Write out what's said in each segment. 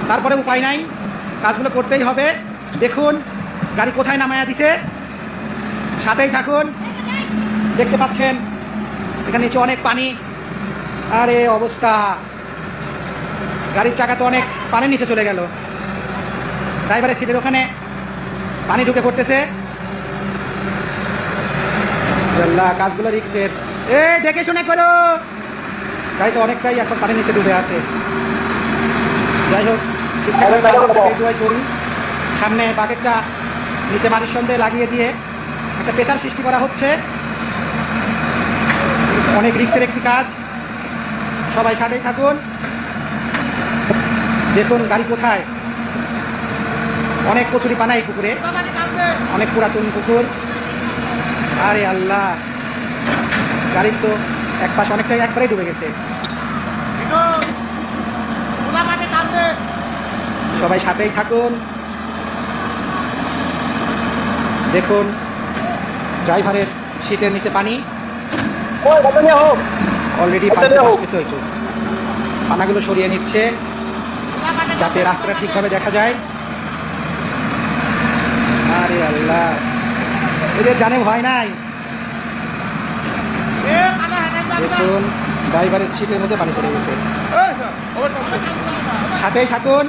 তারপরে উপায় নাই, কাজগুলো করতেই হবে। দেখুন গাড়ি কোথায় নামায়া দিছে, সাথেই থাকুন। দেখতে পাচ্ছেন এখানে নিচে অনেক পানি। আরে অবস্থা, গাড়ির চাকা তো অনেক পানির নিচে চলে গেল। ড্রাইভারের সিটের ওখানে পানি ঢুকে পড়তেছে। আল্লাহ, কাজগুলো রিক্সের। দেখে শুনে করো, গাড়ি তো অনেকটাই এখন পানির নিচে ডুবে আছে। যাই হোক, দোয়াই করি। সামনে বাকেটটা নিচে মাটির সন্ধ্যে লাগিয়ে দিয়ে একটা প্রেসার সৃষ্টি করা হচ্ছে। অনেক রিক্সের একটি কাজ, সবাই সাথেই থাকুন। দেখুন গাড়ি কোথায়, অনেক কচুরি পানা এই পুকুরে, অনেক পুরাতন পুকুর। আরে আল্লাহ, গাড়ির তো এক পাশ অনেকটাই একবারেই ডুবে গেছে। সবাই সাথেই থাকুন। দেখুন ড্রাইভারের সিটের নিচে পানি, অলরেডি কিছু হয়েছে। পানাগুলো সরিয়ে নিচ্ছে যাতে রাস্তাটা ঠিকভাবে দেখা যায়। আরে আল্লাহ, এদের জানে ভয় নাই। দেখুন ড্রাইভারের সিটের মধ্যে পানি চলে গেছে। সাথেই থাকুন।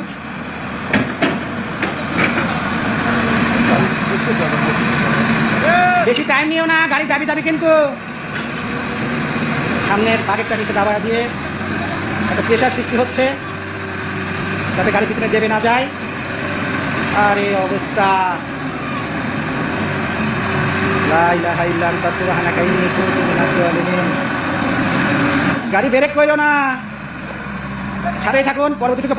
বেশি টাইম নিও না, গাড়ি দাবি দাবি কিন্তু। সামনের বাকেটটা নিচে দাবা দিয়ে একটা প্রেশার সৃষ্টি হচ্ছে যাতে গাড়ি পিছনে দেবে না যায়। আর এই অবস্থা, গাড়ি ব্রেক করো না, সাথেই থাকুন। পরবর্তীতে